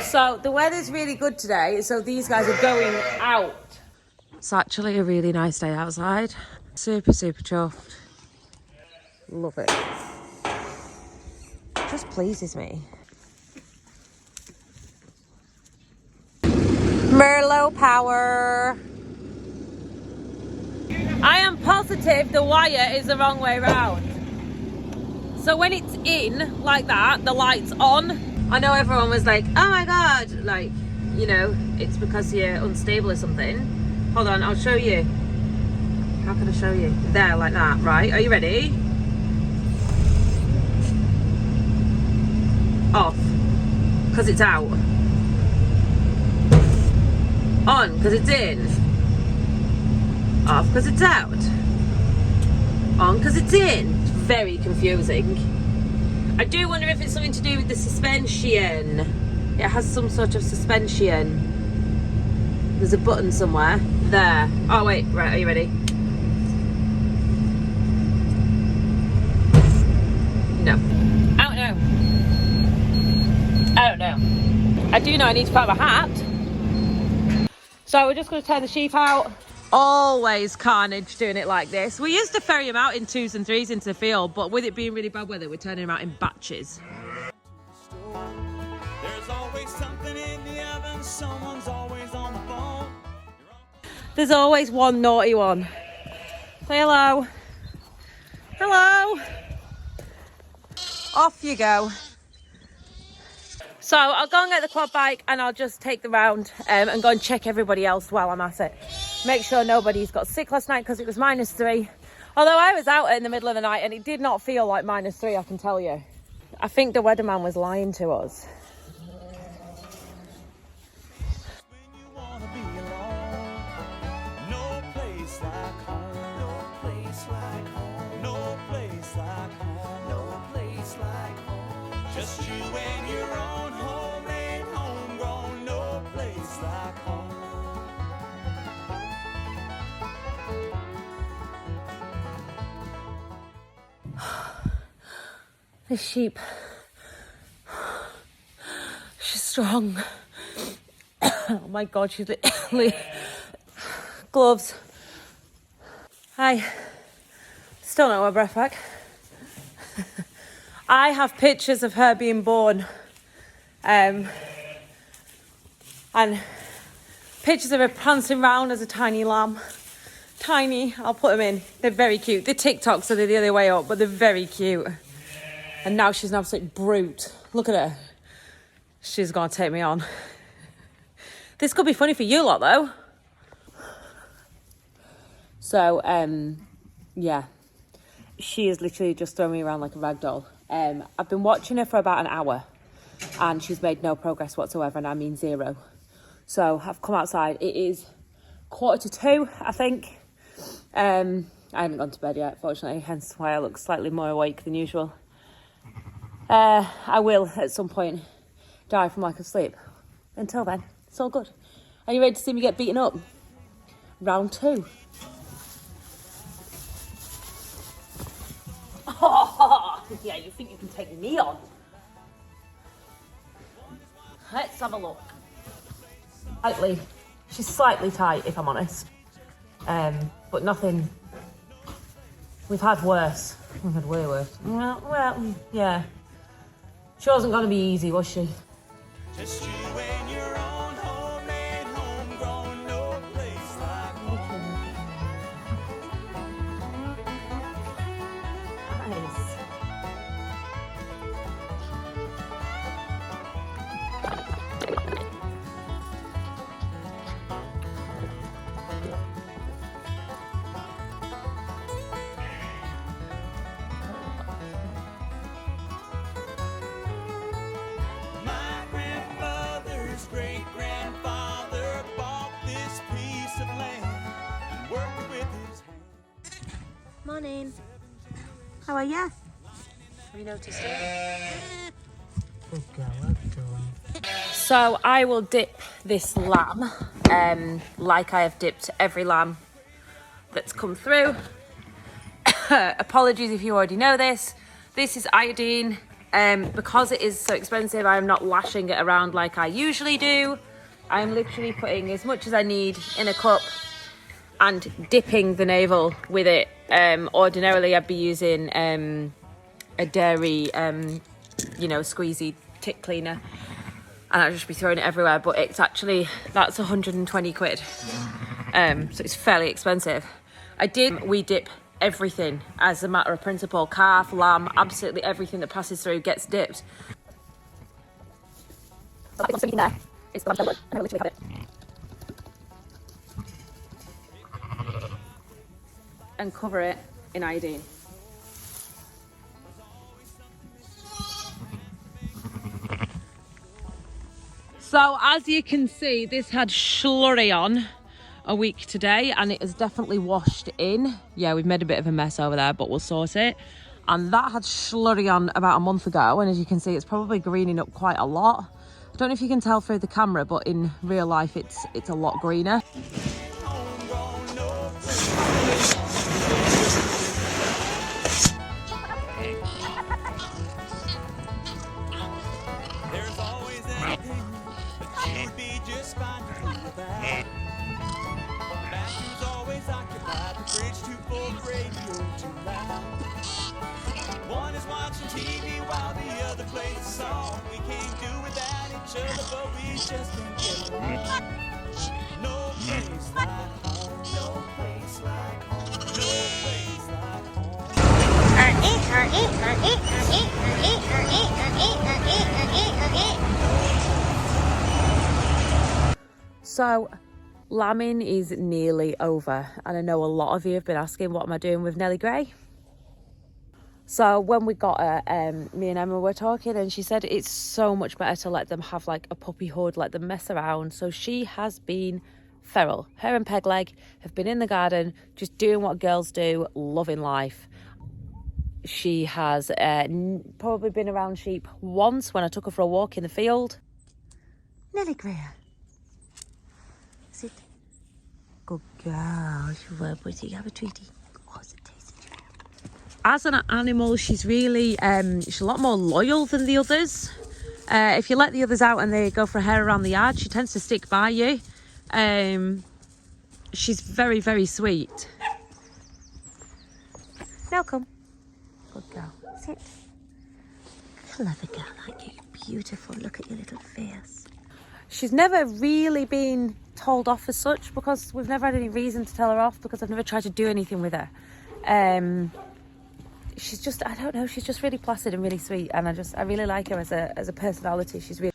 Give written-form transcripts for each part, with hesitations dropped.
So the weather's really good today, so these guys are going out. It's actually a really nice day outside. Super, super chuffed. Love it. Just pleases me. Merlo power. I am positive the wire is the wrong way round. So when it's in like that, the light's on. I know everyone was like, oh my God, like, you know, it's because you're unstable or something. Hold on, I'll show you. How can I show you? There, like that, right? Are you ready? Off, because it's out. On, because it's in. Off, because it's out. On, because it's in. It's very confusing. I do wonder if it's something to do with the suspension. It has some sort of suspension. There's a button somewhere. There. Oh wait, right, are you ready? No. I don't know. I don't know. I do know I need to put on my hat. So we're just going to turn the sheep out. Always carnage doing it like this. We used to ferry them out in 2s and 3s into the field, but with it being really bad weather, we're turning them out in batches. There's always something in the oven, someone's always on the phone. There's always one naughty one. Say hello. Hello. Off you go. So I'll go and get the quad bike and I'll just take the round and go and check everybody else while I'm at it. Make sure nobody's got sick last night because it was -3. Although I was out in the middle of the night and it did not feel like -3, I can tell you. I think the weatherman was lying to us. Just you and your own home and homegrown, no place like home. This sheep, she's strong. Oh my God, she's literally gloves. Hi, still not my breath back. I have pictures of her being born and pictures of her prancing round as a tiny lamb. Tiny, I'll put them in. They're very cute. They're TikTok, so they're the other way up, but they're very cute. And now she's an absolute brute. Look at her. She's going to take me on. This could be funny for you lot, though. So, yeah. She is literally just throwing me around like a rag doll. I've been watching her for about an hour and she's made no progress whatsoever, and I mean 0. So I've come outside. It is 1:45, I think. I haven't gone to bed yet, fortunately, hence why I look slightly more awake than usual. I will at some point die from lack of sleep. Until then, it's all good. Are you ready to see me get beaten up? Round 2. Oh, yeah, you think you can take me on? Let's have a look. She's slightly tight, if I'm honest. But nothing. We've had worse. We've had way worse. Well, yeah. She wasn't going to be easy, was she? Just you and your own home and homegrown, no place like home. Nice. Morning. How are ya? Have you noticed it? So I will dip this lamb like I have dipped every lamb that's come through. Apologies if you already know this. This is iodine. Because it is so expensive, I'm not lashing it around like I usually do. I'm literally putting as much as I need in a cup and dipping the navel with it. Ordinarily, I'd be using a dairy, squeezy tick cleaner, and I'd just be throwing it everywhere. But it's actually, that's 120 quid. So it's fairly expensive. We dip everything as a matter of principle. Calf, lamb, absolutely everything that passes through gets dipped. It's the lamb, and I literally have it. And cover it in iodine. So as you can see, this had slurry on a week today, and it has definitely washed in. Yeah, we've made a bit of a mess over there, but we'll sort it. And that had slurry on about a month ago, and as you can see, it's probably greening up quite a lot. I don't know if you can tell through the camera, but in real life it's a lot greener. One is watching TV while the other plays a song. We can't do without each other, but we just can't get along. No place like home, no place like home, no place like home. So, lambing is nearly over, and I know a lot of you have been asking what am I doing with Nellie Gray. So when we got her, me and Emma were talking, and she said it's so much better to let them have like a puppyhood, let them mess around. So she has been feral. Her and Pegleg have been in the garden, just doing what girls do, loving life. She has probably been around sheep once when I took her for a walk in the field. Nellie Gray. Sit. Good girl. She's very pretty. Have a treaty. Oh, it's a tasty treat. As an animal, she's really, she's a lot more loyal than the others. If you let the others out and they go for a hare around the yard, she tends to stick by you. She's very, very sweet. Now come. Good girl. Sit. Clever girl, aren't you? Beautiful. Look at your little face. She's never really been told off as such, because we've never had any reason to tell her off, because I've never tried to do anything with her. She's just, I don't know, she's just really placid and really sweet, and I really like her as a personality. She's really...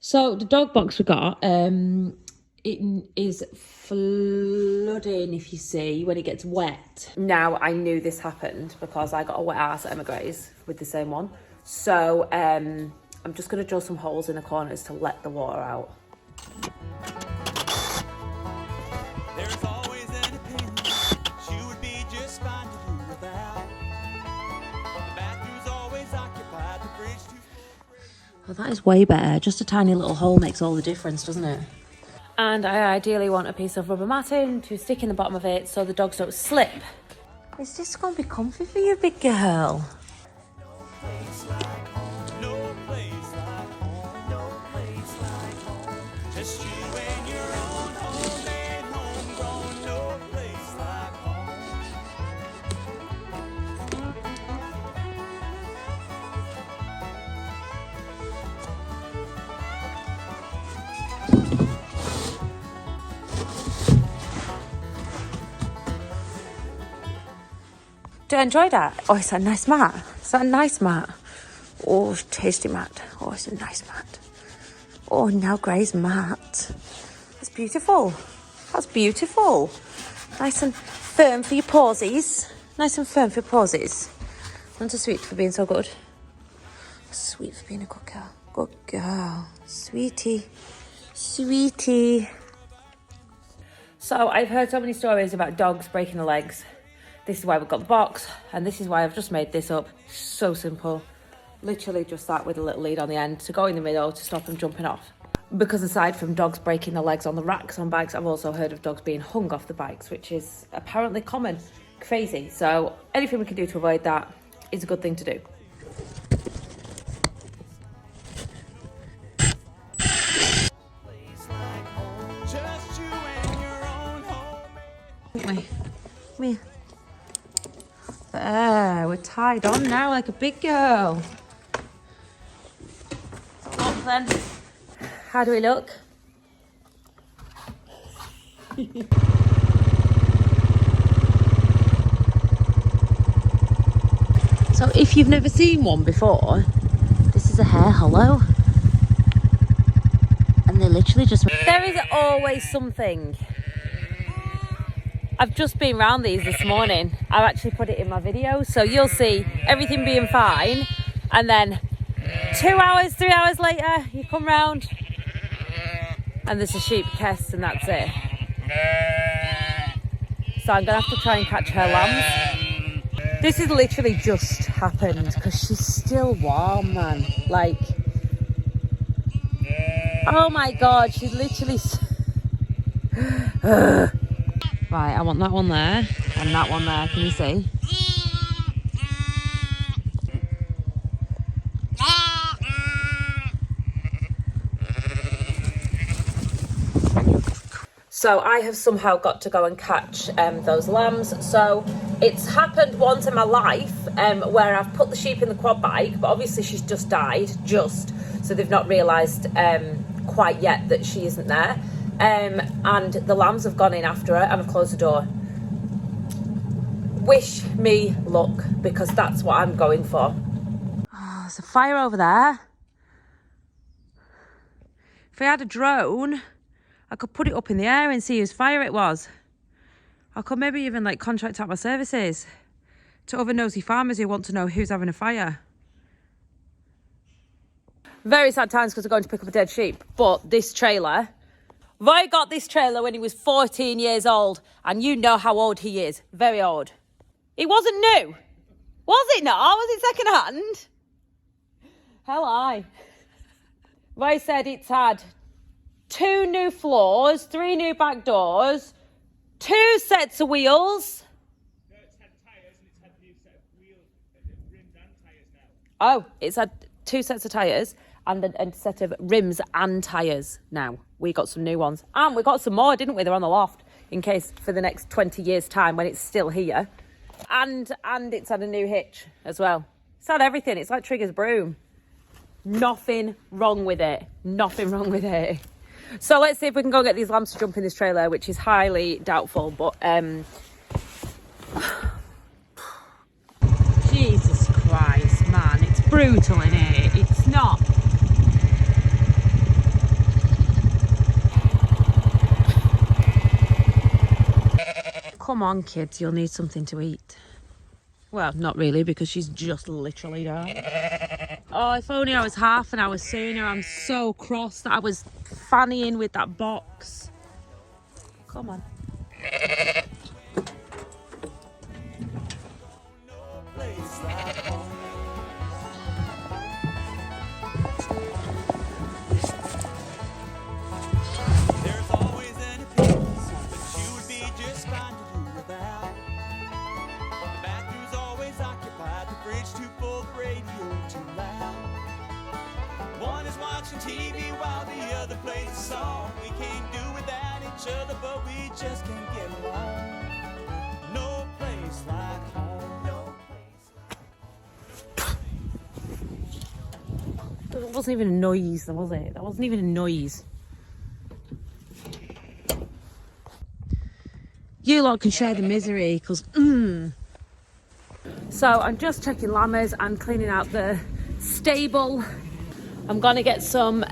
So the dog box we got, it is flooding, if you see, when it gets wet. Now, I knew this happened because I got a wet arse at Emma Gray's with the same one. So I'm just going to drill some holes in the corners to let the water out. There's always an opinion. She would be just fine to do without. The bathroom's always occupied. The fridge too full. Well, that is way better. Just a tiny little hole makes all the difference, doesn't it? And I ideally want a piece of rubber matting to stick in the bottom of it so the dogs don't slip. Is this going to be comfy for you, big girl? Do you enjoy that? Oh, it's a nice mat. Is that a nice mat? Oh, it's a tasty mat. Oh, it's a nice mat. Oh, now Gray's mat. That's beautiful. That's beautiful. Nice and firm for your pauses. Nice and firm for your pauses. Aren't you sweet for being so good? Sweet for being a good girl. Good girl. Sweetie. Sweetie. So I've heard so many stories about dogs breaking their legs. This is why we've got the box, and this is why I've just made this up. So simple. Literally just that with a little lead on the end to go in the middle to stop them jumping off. Because aside from dogs breaking their legs on the racks on bikes, I've also heard of dogs being hung off the bikes, which is apparently common. Crazy. So anything we can do to avoid that is a good thing to do. Come here. There, we're tied on now like a big girl. Up then. How do we look? So if you've never seen one before, this is a hair hollow. And they literally just... There is always something. I've just been round these this morning. I've actually put it in my video, so you'll see everything being fine. And then 2 hours, 3 hours later, you come round and there's a sheep kest and that's it. So I'm gonna have to try and catch her lambs. This has literally just happened because she's still warm, man. Like, oh my God, she's literally... Right, I want that one there and that one there. Can you see? So I have somehow got to go and catch those lambs. So it's happened once in my life where I've put the sheep in the quad bike, but obviously she's just died, so they've not realised quite yet that she isn't there. And the lambs have gone in after her and I've closed the door. Wish me luck, because that's what I'm going for. Oh, there's a fire over there. If I had a drone, I could put it up in the air and see whose fire it was. I could maybe even like contract out my services to other nosy farmers who want to know who's having a fire. Very sad times because I'm going to pick up a dead sheep, but this trailer... Roy got this trailer when he was 14 years old, and you know how old he is. Very old. It wasn't new. Was it not? Was it second hand? Hell aye. Roy said it's had 2 new floors, 3 new back doors, 2 sets of wheels. No, it's had tyres and it's had a new set of wheels, rims and tyres now. Oh, it's had 2 sets of tyres and a set of rims and tyres now. We got some new ones. And we got some more, didn't we? They're on the loft in case for the next 20 years' time when it's still here. And it's had a new hitch as well. It's had everything. It's like Trigger's broom. Nothing wrong with it. Nothing wrong with it. So let's see if we can go get these lambs to jump in this trailer, which is highly doubtful. But Jesus Christ, man. It's brutal in here. It's not... Come on, kids, you'll need something to eat. Well, not really, because she's just literally died. Oh, if only I was half an hour sooner. I'm so cross that I was fannying with that box. Come on. There's always an opinion that you would be just fine to do without. The bathroom's always occupied, the fridge too full, the radio too loud. One is watching TV while the other plays a song. We can't do without each other, but we just can't get along. No place like home. No place like That wasn't even a noise, was it? That wasn't even a noise. You lot can share the misery, because So I'm just checking lambers and cleaning out the stable. I'm gonna get some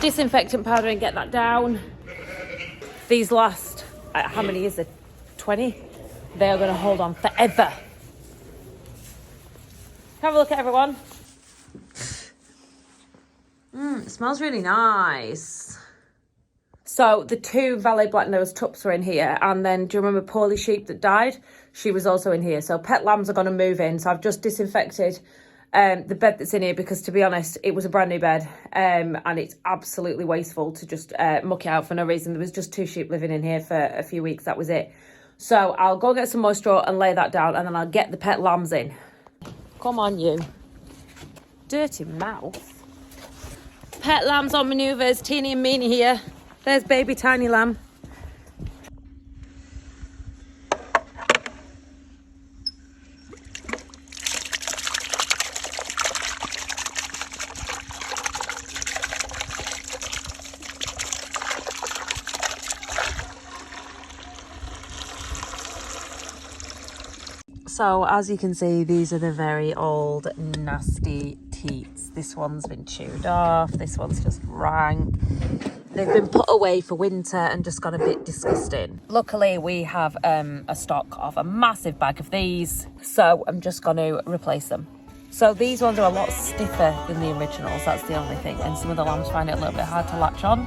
disinfectant powder and get that down. These last, how many is it? 20? They are gonna hold on forever. Have a look at everyone. It smells really nice. So the 2 Valet Black Nose Tups were in here, and then do you remember Poorly Sheep that died? She was also in here. So pet lambs are going to move in. So I've just disinfected the bed that's in here because, to be honest, it was a brand new bed, and it's absolutely wasteful to just muck it out for no reason. There was just 2 sheep living in here for a few weeks. That was it. So I'll go get some more straw and lay that down, and then I'll get the pet lambs in. Come on, you. Dirty mouth. Pet lambs on manoeuvres. Teeny and Meanie here. There's baby tiny lamb. So as you can see, these are the very old nasty teats. This one's been chewed off, this one's just rank. They've been put away for winter and just got a bit disgusting. Luckily we have a stock of a massive bag of these, so I'm just going to replace them. So these ones are a lot stiffer than the originals, that's the only thing, and some of the lambs find it a little bit hard to latch on.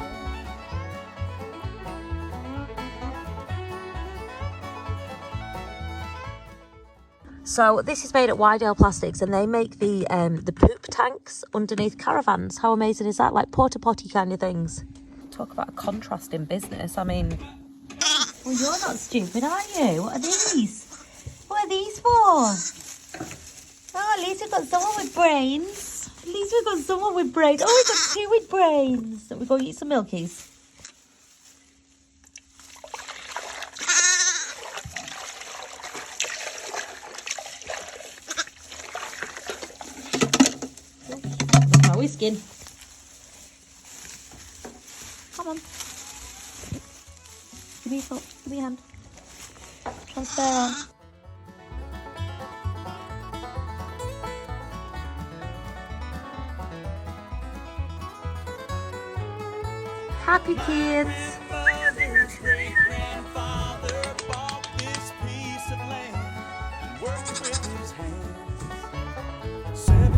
So this is made at Wydale Plastics, and they make the poop tanks underneath caravans. How amazing is that? Like porta potty kind of things. Talk about a contrast in business. I mean, well, you're not stupid, are you? What are these? What are these for? Oh, at least we've got someone with brains. At least we've got someone with brains. Oh, we've got two with brains. We go eat some milkies. Whisking. Come on. Give me your foot. Give me your hand. Transfer on. Happy kids.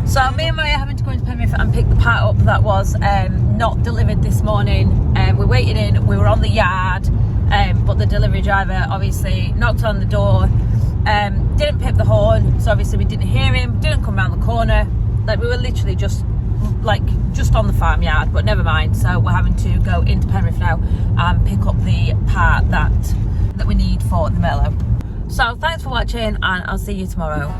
So me and Maria are having to go into Penrith and pick the part up that was not delivered this morning. We waited in, we were on the yard, but the delivery driver obviously knocked on the door, didn't pip the horn, so obviously we didn't hear him, didn't come round the corner. Like, we were literally just on the farmyard, but never mind. So we're having to go into Penrith now and pick up the part that we need for the Merlo. So thanks for watching, and I'll see you tomorrow.